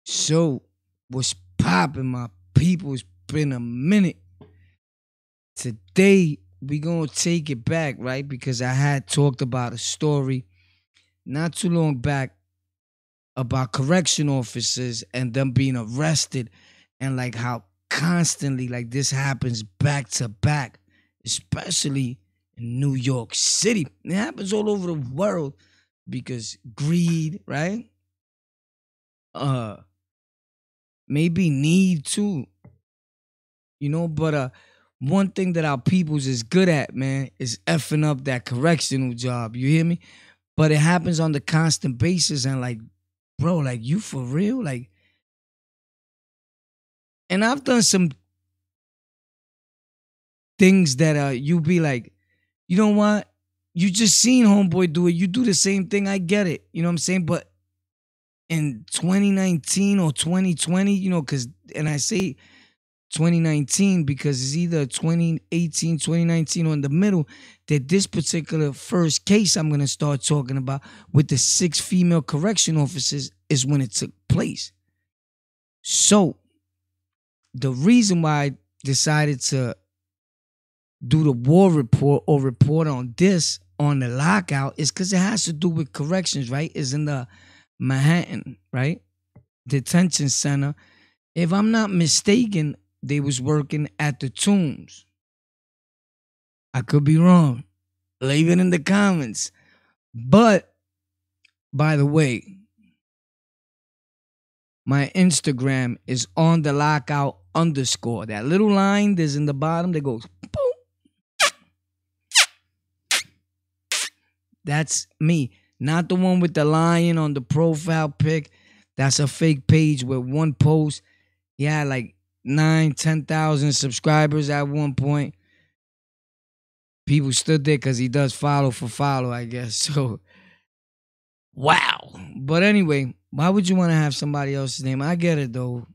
So, what's poppin', my people? It's been a minute. Today, we gonna take it back, right? Because I had talked about a story not too long back about correction officers and them being arrested and like how constantly like this happens back to back, especially in New York City. It happens all over the world because greed, right? Uh Maybe need too, but one thing that our peoples is good at, man, is effing up that correctional job. You hear me? But it happens on the constant basis and like, bro, like you for real? Like, and I've done some things that you be like, you know what? You just seen homeboy do it. You do the same thing. I get it. You know what I'm saying? But in 2019 or 2020, and I say 2019 because it's either 2018, 2019, or in the middle, that this particular first case I'm going to start talking about with the 6 female correction officers is when it took place. So the reason why I decided to do the war report or report on this on the lockout is because it has to do with corrections, right? It's in the Manhattan, right? Detention center. If I'm not mistaken, they was working at the Tombs. I could be wrong. Leave it in the comments. But, by the way, my Instagram is on the lockout _. That little line that's in the bottom that goes boom. That's me. Not the one with the lion on the profile pic. That's a fake page with one post. He had like 10,000 subscribers at one point. People stood there because he does follow for follow, I guess. So, wow. But anyway, why would you want to have somebody else's name? I get it, though.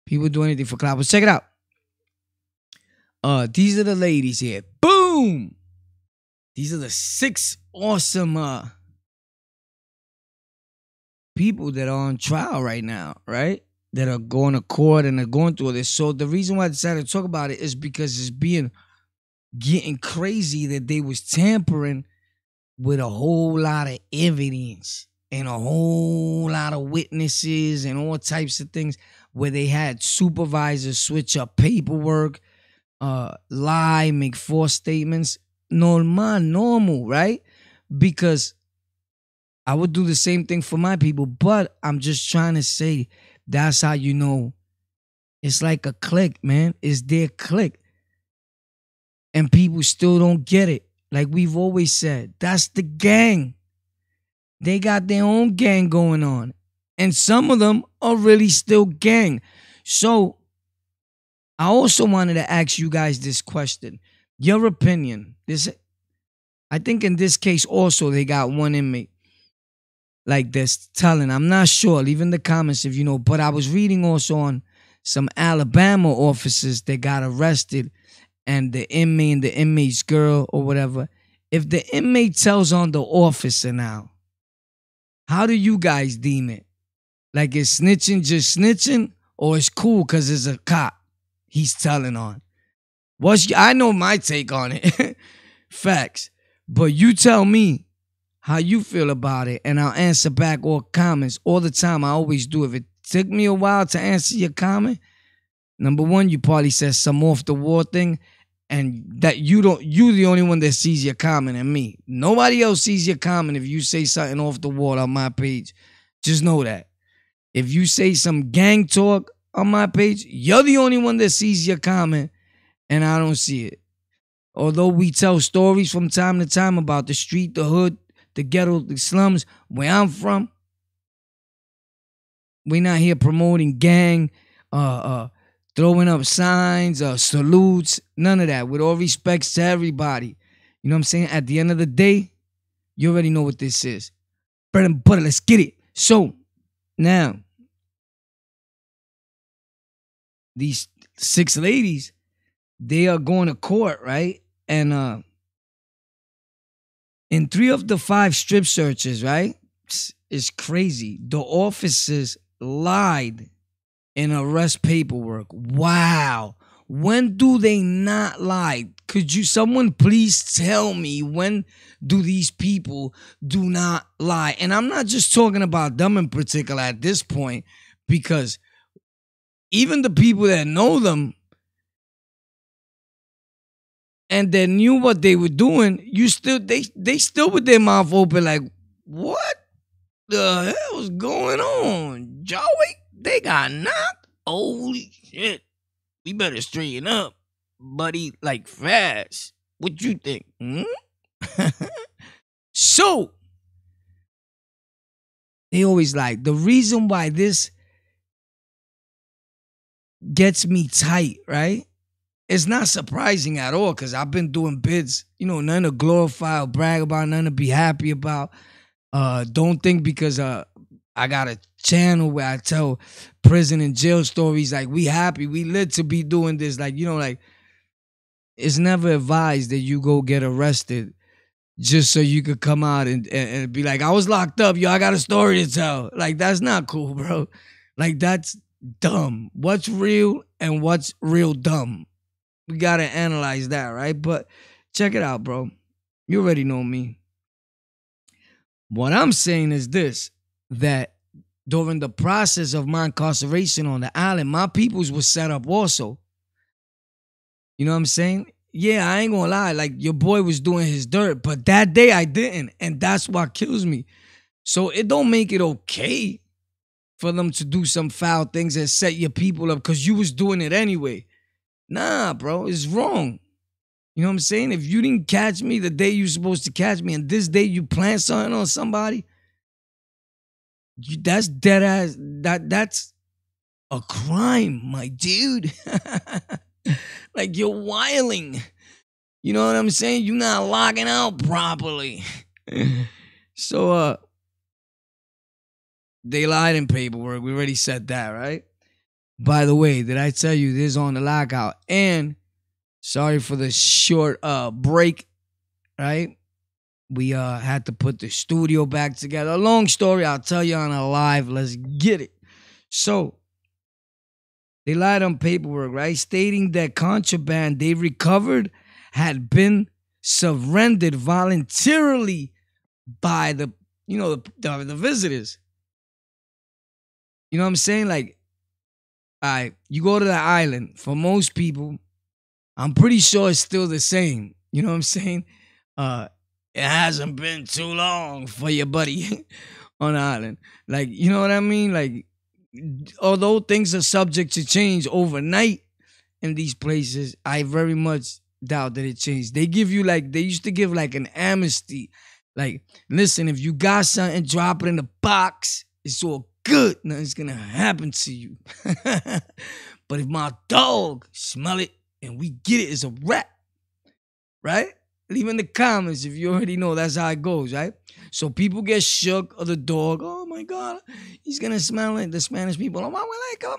People do anything for clout. But check it out. These are the ladies here. Boom! These are the 6 awesome people that are on trial right now, right? That are going to court and are going through this. So the reason why I decided to talk about it is because it's getting crazy that they was tampering with a whole lot of evidence and a whole lot of witnesses and all types of things where they had supervisors switch up paperwork, lie, make false statements. Normal, right? Because I would do the same thing for my people, but I'm just trying to say that's how you know it's like a clique, man. It's their clique. And people still don't get it. Like we've always said, that's the gang. They got their own gang going on. And some of them are really still gang. So I also wanted to ask you guys this question. Your opinion. I think in this case also they got one inmate like this telling. I'm not sure. Leave in the comments if you know. But I was reading also on some Alabama officers that got arrested and the inmate and the inmate's girl or whatever. If the inmate tells on the officer now, how do you guys deem it? Like is snitching just snitching or it's cool because it's a cop he's telling on? I know my take on it. Facts. But you tell me how you feel about it, and I'll answer back all comments all the time. I always do. If it took me a while to answer your comment, number one, you probably said some off the wall thing, and that you the only one that sees your comment and me. Nobody else sees your comment if you say something off the wall on my page. Just know that. If you say some gang talk on my page, you're the only one that sees your comment, and I don't see it. Although we tell stories from time to time about the street, the hood, the ghetto, the slums, where I'm from, we're not here promoting gang, throwing up signs, salutes, none of that. With all respects to everybody. You know what I'm saying? At the end of the day, you already know what this is. Bread and butter, let's get it. So, now, these 6 ladies, they are going to court, right? And in 3 of the 5 strip searches, right? It's crazy. The officers lied in arrest paperwork. Wow. When do they not lie? Could you, someone please tell me, when do these people do not lie? And I'm not just talking about them in particular at this point, because even the people that know them and that knew what they were doing, they still with their mouth open like, what the hell's going on? Joey, they got knocked? Holy shit. We better straighten up, buddy, like fast. What you think? So, they always like, the reason why this gets me tight, right? It's not surprising at all, because I've been doing bids, none to glorify or brag about, none to be happy about. Don't think because I got a channel where I tell prison and jail stories, like, we happy, we lit to be doing this. Like, like, it's never advised that you go get arrested just so you could come out and be like, I was locked up, yo, I got a story to tell. Like, that's not cool, bro. Like, that's dumb. What's real and what's real dumb? We got to analyze that, right? But check it out, bro. You already know me. What I'm saying is this, that during the process of my incarceration on the island, my peoples was set up also. You know what I'm saying? Yeah, I ain't gonna lie. Like, your boy was doing his dirt, but that day I didn't. And that's what kills me. So it don't make it okay for them to do some foul things and set your people up because you was doing it anyway. Nah, bro, it's wrong. You know what I'm saying? If you didn't catch me the day you supposed to catch me, and this day you plant something on somebody, that's dead ass. That's a crime, my dude. Like, you're wilding. You know what I'm saying? You're not locking out properly. So, they lied in paperwork. We already said that, right? By the way, did I tell you this on the lockout? And sorry for the short break, right? We had to put the studio back together. A long story, I'll tell you on a live. Let's get it. So, they lied on paperwork, right? Stating that contraband they recovered had been surrendered voluntarily by the visitors. You know what I'm saying? Like, all right, you go to the island. For most people, I'm pretty sure it's still the same. You know what I'm saying? It hasn't been too long for your buddy on the island. Like, you know what I mean? Like, although things are subject to change overnight in these places, I very much doubt that it changed. They used to give like an amnesty. Like, listen, if you got something, drop it in the box. It's all good. Nothing's gonna happen to you. But if my dog smell it and we get it, it's a wrap. Right? Leave in the comments if you already know that's how it goes, right? So people get shook of the dog. Oh my God, he's gonna smell it. The Spanish people, oh my God,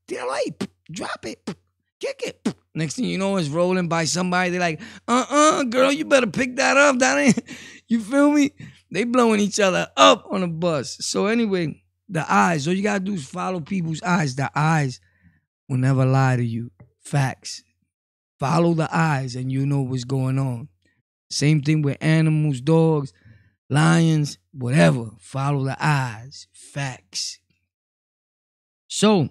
tíralo ahí, drop it, kick it. Next thing you know, it's rolling by somebody. They're like, girl, you better pick that up. That ain't, you feel me? They blowing each other up on the bus. So anyway, the eyes, all you gotta do is follow people's eyes. The eyes will never lie to you. Facts. Follow the eyes and you know what's going on. Same thing with animals, dogs, lions, whatever. Follow the eyes. Facts. So,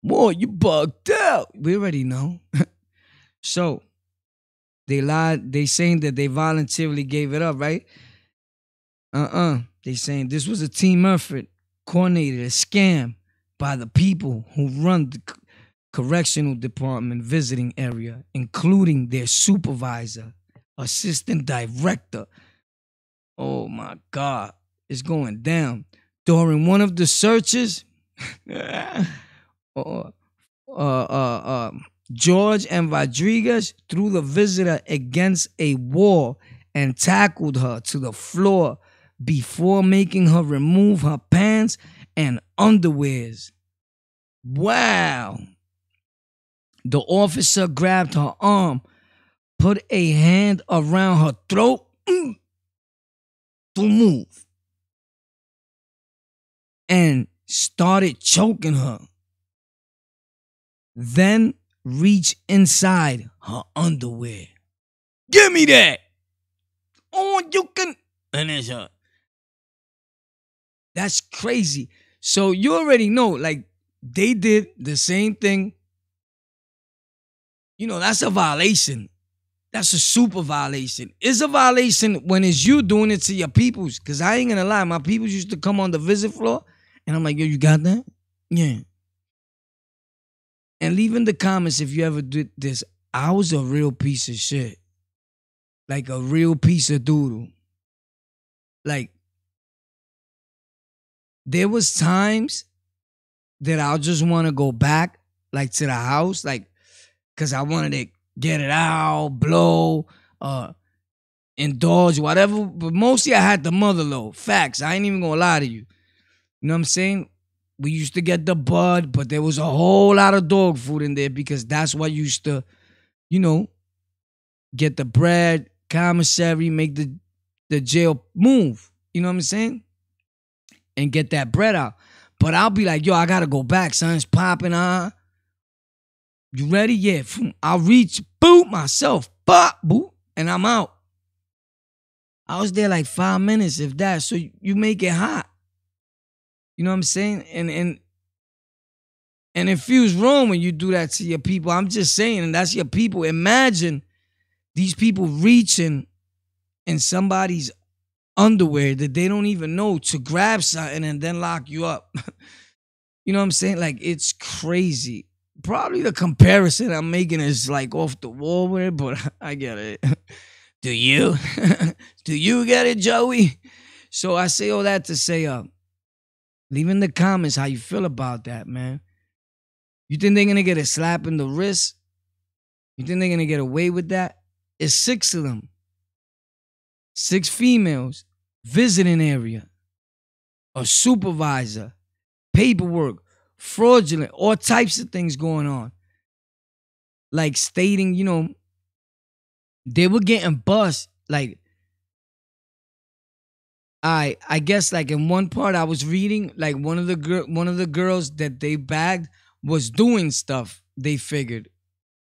boy, you bugged out. We already know. So, they lied. They saying that they voluntarily gave it up, right? They saying this was a team effort, coordinated, a scam by the people who run the correctional department visiting area, including their supervisor, assistant director. Oh my God, it's going down. During one of the searches, George and Rodriguez threw the visitor against a wall and tackled her to the floor before making her remove her pants and underwears. Wow. The officer grabbed her arm, put a hand around her throat to move. and started choking her. Then reached inside her underwear. Give me that. Oh, you can. And it's her. That's crazy. So you already know, like, they did the same thing. You know, that's a violation. That's a super violation. It's a violation when it's you doing it to your peoples. Because I ain't gonna lie, my peoples used to come on the visit floor, and I'm like, yo, you got that? Yeah. And leave in the comments if you ever did this. I was a real piece of shit. Like a real piece of doodle. Like, there was times that I'll just want to go back, like, to the house, like, because I wanted to get it out, blow, indulge, whatever. But mostly I had the mother load. Facts. I ain't even gonna lie to you. You know what I'm saying? We used to get the bud, but there was a whole lot of dog food in there because that's what used to, you know, get the bread, commissary, make the jail move. You know what I'm saying? And get that bread out. But I'll be like, yo, I gotta go back, son. It's popping, You ready? Yeah. I'll reach, boop, myself, bop, boop, and I'm out. I was there like 5 minutes, if that. So you make it hot. You know what I'm saying? And it feels wrong when you do that to your people. I'm just saying, and that's your people. Imagine these people reaching in somebody's underwear that they don't even know to grab something and then lock you up. You know what I'm saying? Like, it's crazy. Probably the comparison I'm making is like off the wall with it, but I get it. Do you? Do you get it, Joey? So I say all that to say, leave in the comments how you feel about that, man. You think they're gonna get a slap in the wrist? You think they're gonna get away with that? It's 6 of them. 6 females, visiting area, a supervisor, paperwork, fraudulent, all types of things going on. Like stating, you know, they were getting bust. Like, I guess like in one part I was reading, like one of the girls that they bagged was doing stuff, they figured.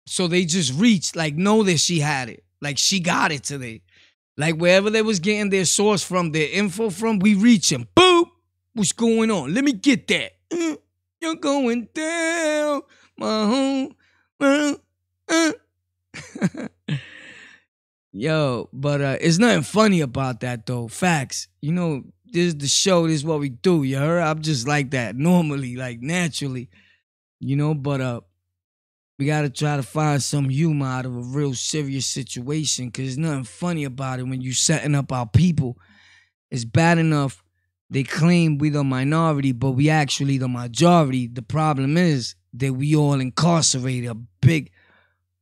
So they just reached, like, know that she had it. Like, she got it today. Like, wherever they was getting their source from, their info from, we reaching. Boop! What's going on? Let me get that. You're going down, my home. Yo, but it's nothing funny about that, though. Facts. You know, this is the show. This is what we do, you heard? I'm just like that normally, like naturally. You know, but we got to try to find some humor out of a real serious situation because there's nothing funny about it when you setting up our people. It's bad enough they claim we the minority, but we actually the majority. The problem is that we all incarcerated. A big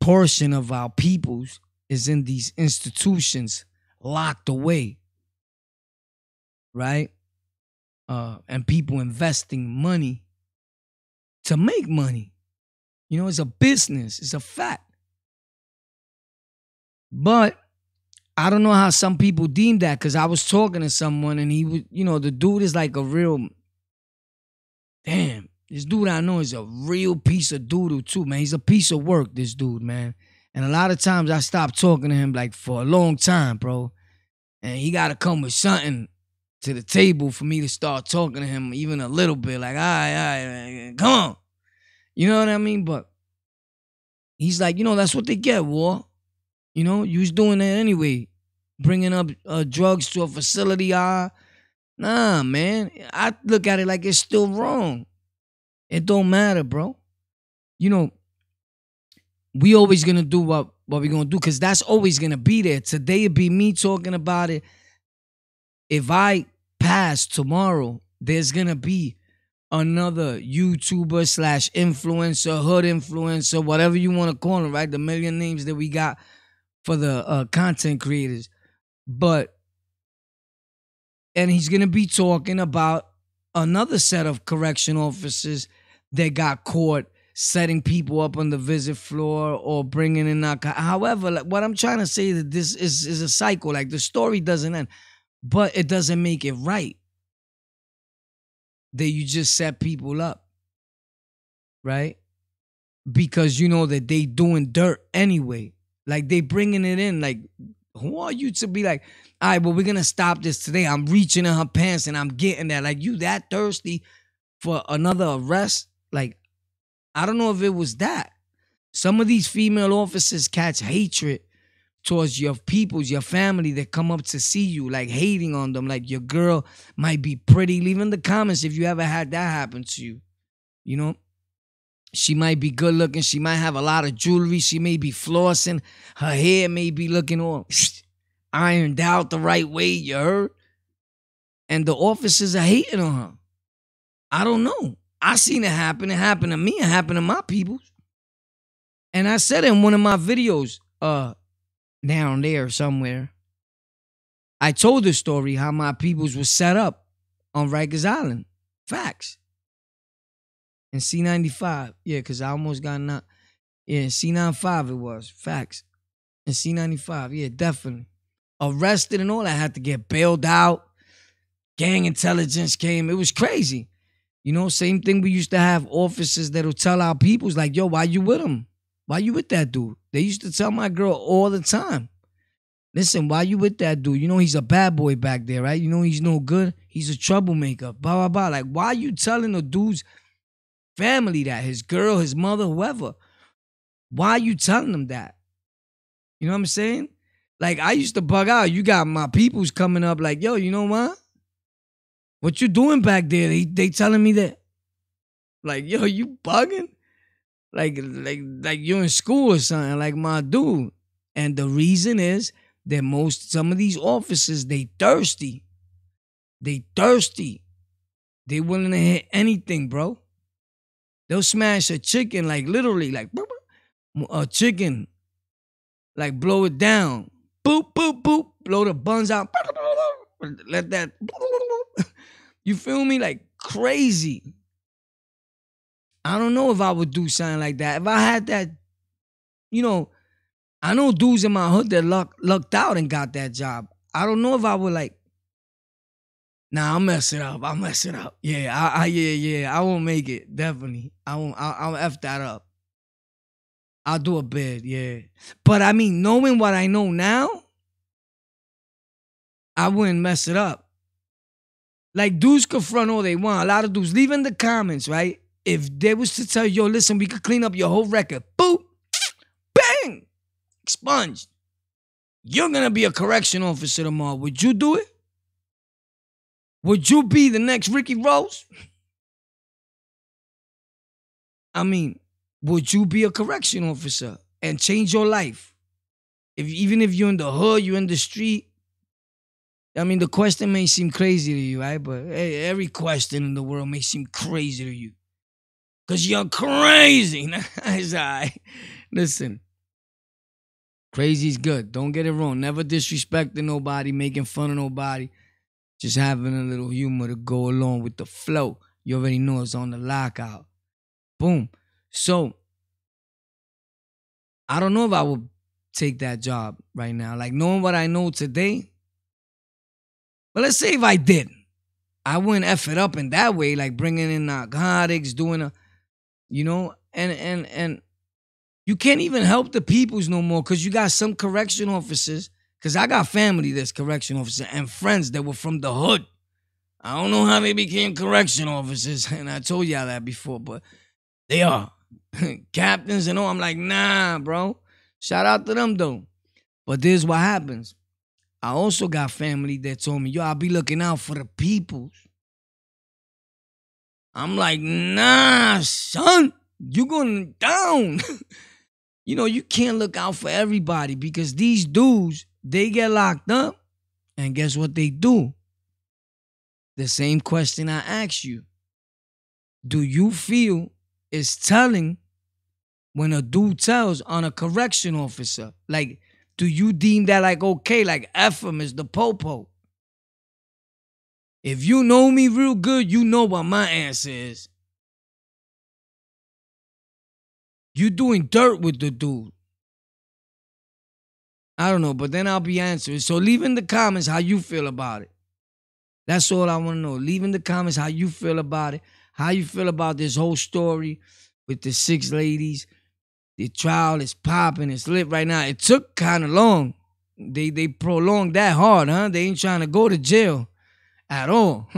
portion of our peoples is in these institutions locked away, right? And people investing money to make money. You know, it's a business. It's a fact. But I don't know how some people deem that because I was talking to someone and he was, you know, the dude is like a real, damn, this dude I know is a real piece of doodle too, man. He's a piece of work, this dude, man. And a lot of times I stopped talking to him like for a long time, bro. And he got to come with something to the table for me to start talking to him even a little bit. Like, all right, come on. You know what I mean? But he's like, you know, that's what they get, War. You know, you was doing that anyway. Bringing up drugs to a facility. Nah, man. I look at it like it's still wrong. It don't matter, bro. You know, we always going to do what we going to do because that's always going to be there. Today it'd be me talking about it. If I pass tomorrow, there's going to be another YouTuber / influencer, hood influencer, whatever you want to call them, right? The million names that we got for the content creators. And he's going to be talking about another set of correction officers that got caught setting people up on the visit floor or bringing in alcohol. However, like, what I'm trying to say is that this is a cycle. Like, the story doesn't end, but it doesn't make it right. that you just set people up, right? Because you know that they doing dirt anyway. Like they bringing it in. Like, who are you to be like, all right, well, we're gonna stop this today. I'm reaching in her pants and I'm getting that. Like, you that thirsty for another arrest? Like, I don't know if it was that. Some of these female officers catch hatred towards your peoples, your family that come up to see you, like hating on them. Like, your girl might be pretty. Leave in the comments if you ever had that happen to you. You know? She might be good looking. She might have a lot of jewelry. She may be flossing. Her hair may be looking all ironed out the right way, you heard? And the officers are hating on her. I don't know. I seen it happen. It happened to me. It happened to my people. And I said in one of my videos, down there somewhere, I told the story how my peoples were set up on Rikers Island. Facts. In C95. Yeah, because I almost got knocked. Yeah, C95 it was. Facts. In C95. Yeah, definitely. Arrested and all. I had to get bailed out. Gang intelligence came. It was crazy. You know, same thing we used to have officers that'll tell our peoples like, yo, why you with him? Why you with that dude? They used to tell my girl all the time. Listen, why you with that dude? You know he's a bad boy back there, right? You know he's no good. He's a troublemaker. Blah, blah, blah. Like, why you telling the dude's family that? His girl, his mother, whoever. Why you telling them that? You know what I'm saying? Like, I used to bug out. You got my peoples coming up like, yo, you know what? What you doing back there? They telling me that. Like, yo, you bugging? Like you in school or something, like my dude. And the reason is that some of these officers, they thirsty. They thirsty. They willing to hit anything, bro. They'll smash a chicken, like literally, like a chicken, like blow it down. Boop, boop, boop. Blow the buns out. Let that. You feel me? Like crazy. I don't know if I would do something like that. If I had that, you know, I know dudes in my hood that lucked out and got that job. I don't know if I would like, nah, I'll mess it up. Yeah, yeah. I won't make it. Definitely. I'll F that up. I'll do a bid, yeah. But I mean, knowing what I know now, I wouldn't mess it up. Like, dudes could front all they want. A lot of dudes, leave in the comments, right? If they was to tell you, yo, listen, we could clean up your whole record. Boop, bang, expunged. You're going to be a correction officer tomorrow. Would you do it? Would you be the next Ricky Rose? I mean, would you be a correction officer and change your life? Even if you're in the hood, you're in the street. I mean, the question may seem crazy to you, right? But hey, every question in the world may seem crazy to you. Because you're crazy. It's all right. Listen. Crazy's good. Don't get it wrong. Never disrespecting nobody, making fun of nobody. Just having a little humor to go along with the flow. You already know it's on the lockout. Boom. So, I don't know if I would take that job right now. Like, knowing what I know today. But let's say if I did. I wouldn't F it up in that way. Like, bringing in narcotics, doing a... You know, and you can't even help the peoples no more because you got some correction officers. Because I got family that's correction officers and friends that were from the hood. I don't know how they became correction officers, and I told y'all that before, but they are. Captains and all. I'm like, nah, bro. Shout out to them, though. But this is what happens. I also got family that told me, yo, I'll be looking out for the peoples. I'm like, nah, son, you going down. You know, you can't look out for everybody because these dudes, they get locked up. And guess what they do? The same question I asked you. Do you feel it's telling when a dude tells on a correction officer? Like, do you deem that like okay, like F him is the popo? If you know me real good, you know what my answer is. You doing dirt with the dude. I don't know, but then I'll be answering. So leave in the comments how you feel about it. That's all I want to know. Leave in the comments how you feel about it, how you feel about this whole story with the 6 ladies. The trial is popping, it's lit right now. It took kind of long. They prolonged that hard, huh? They ain't trying to go to jail at all.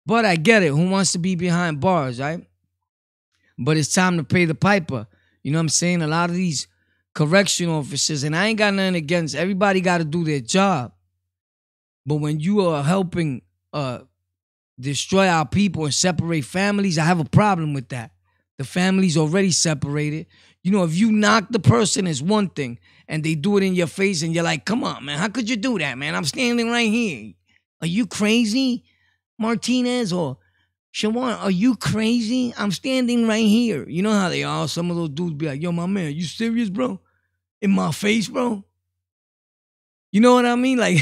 But I get it. Who wants to be behind bars, right? But it's time to pay the piper. You know what I'm saying? A lot of these correctional officers, and I ain't got nothing against, everybody got to do their job. But when you are helping destroy our people and separate families, I have a problem with that. The family's already separated. You know, if you knock the person, it's one thing, and they do it in your face, and you're like, come on, man, how could you do that, man? I'm standing right here. Are you crazy, Martinez or Shawan? Are you crazy? I'm standing right here. You know how they are. Some of those dudes be like, yo, my man, you serious, bro? In my face, bro? You know what I mean? Like,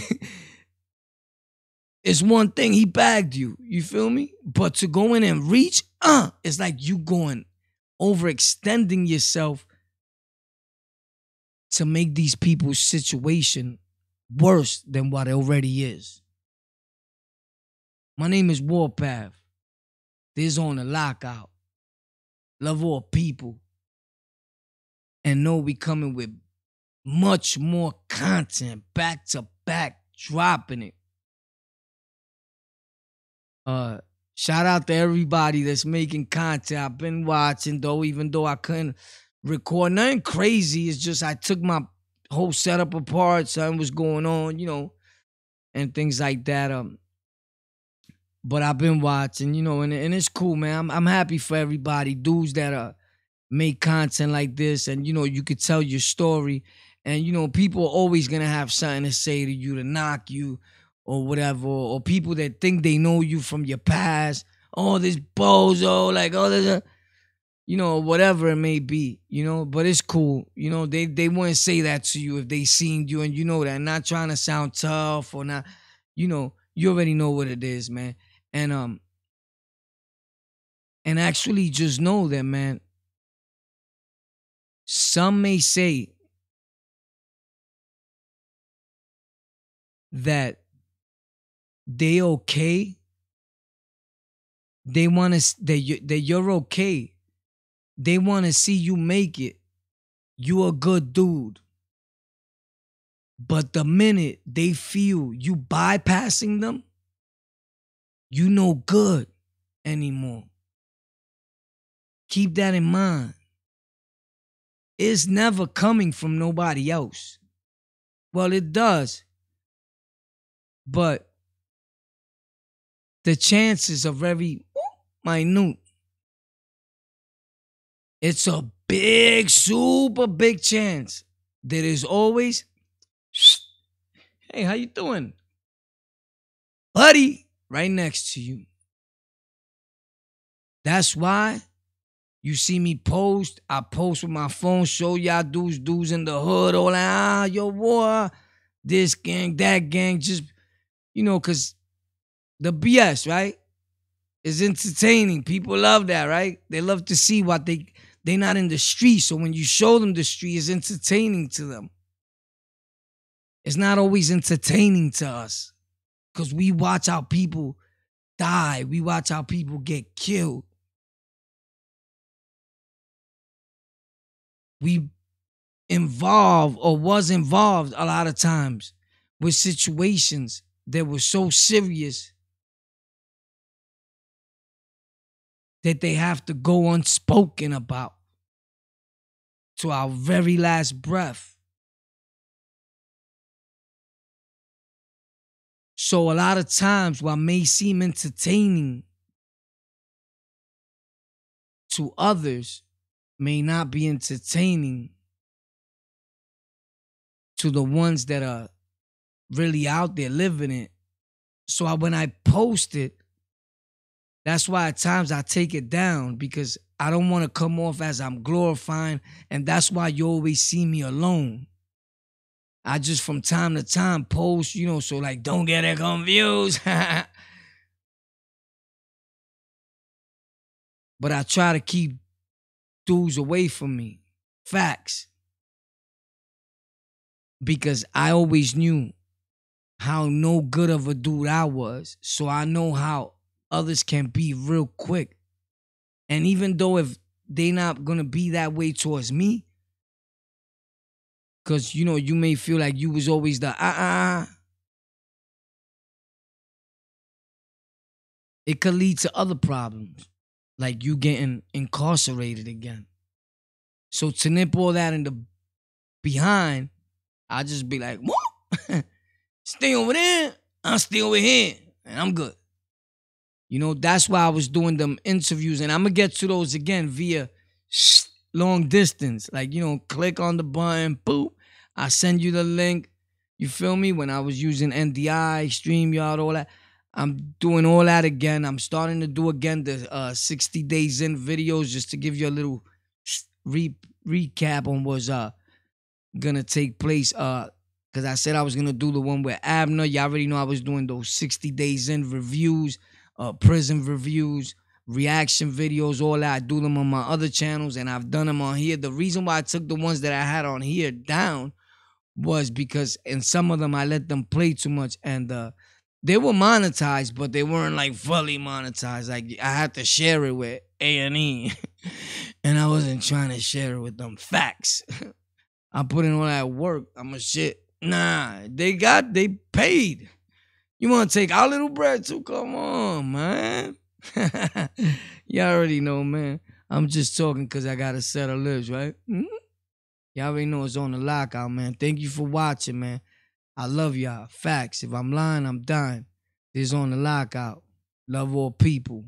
it's one thing, he bagged you. You feel me? But to go in and reach, it's like you going overextending yourself to make these people's situation worse than what it already is. My name is Warpath. This is on the Lockout. Love all people. And know we coming with much more content, back to back, dropping it. Shout out to everybody that's making content. I've been watching though, even though I couldn't record nothing crazy. It's just I took my whole setup apart, something was going on, you know, and things like that. But I've been watching, you know, and it's cool, man. I'm happy for everybody, dudes that make content like this, and you know, you could tell your story, and you know, people are always gonna have something to say to you, to knock you, or whatever, or people that think they know you from your past. Oh, this bozo, like, oh, this, you know, whatever it may be, you know, but it's cool. You know, they wouldn't say that to you if they seen you, and you know that. Not trying to sound tough or not, you know, you already know what it is, man. And actually just know that, man, some may say that they okay. They want to that you're okay. They want to see you make it. You a good dude. But the minute they feel you bypassing them, you no good anymore. Keep that in mind. It's never coming from nobody else. Well, it does. But the chances are very minute. It's a big, super big chance that is always, hey, how you doing? Buddy, right next to you. That's why you see me post. I post with my phone, show y'all dudes in the hood, all that, yo, boy, this gang, that gang, just, you know, because the BS, right, is entertaining. People love that, right? They love to see what they're not in the street. So when you show them the street, it's entertaining to them. It's not always entertaining to us because we watch how people die. We watch how people get killed. We involved or was involved a lot of times with situations that were so serious that they have to go unspoken about to our very last breath. So a lot of times, what may seem entertaining to others may not be entertaining to the ones that are really out there living it. So when I post it, that's why at times I take it down, because I don't want to come off as I'm glorifying, and that's why you always see me alone. I just from time to time post, you know, so like don't get it confused. But I try to keep dudes away from me. Facts. Because I always knew how no good of a dude I was. So I know how others can be real quick. And even though if they not gonna be that way towards me, because you know, you may feel like you was always the it could lead to other problems, like you getting incarcerated again. So to nip all that in the behind, I just be like, what? Stay over there, I'll stay over here, and I'm good. You know, that's why I was doing them interviews, and I'm gonna get to those again via long distance. Like, you know, click on the button, boop. I send you the link. You feel me? When I was using NDI, StreamYard, all that. I'm doing all that again. I'm starting to do again the 60 days in videos just to give you a little recap on what's gonna take place. Because I said I was gonna do the one with Abner. You already know I was doing those 60 days in reviews, prison reviews, reaction videos, all that. I do them on my other channels, and I've done them on here. The reason why I took the ones that I had on here down was because in some of them I let them play too much, and they were monetized, but they weren't like fully monetized. Like I had to share it with A&E, and I wasn't trying to share it with them. Facts. I put in all that work. I'm a shit. Nah, they paid. You want to take our little bread too? Come on, man. You already know, man. I'm just talking because I got a set of lips, right? Mm-hmm. Y'all already know it's on the lockout, man. Thank you for watching, man. I love y'all. Facts. If I'm lying, I'm dying. This on the lockout. Love all people.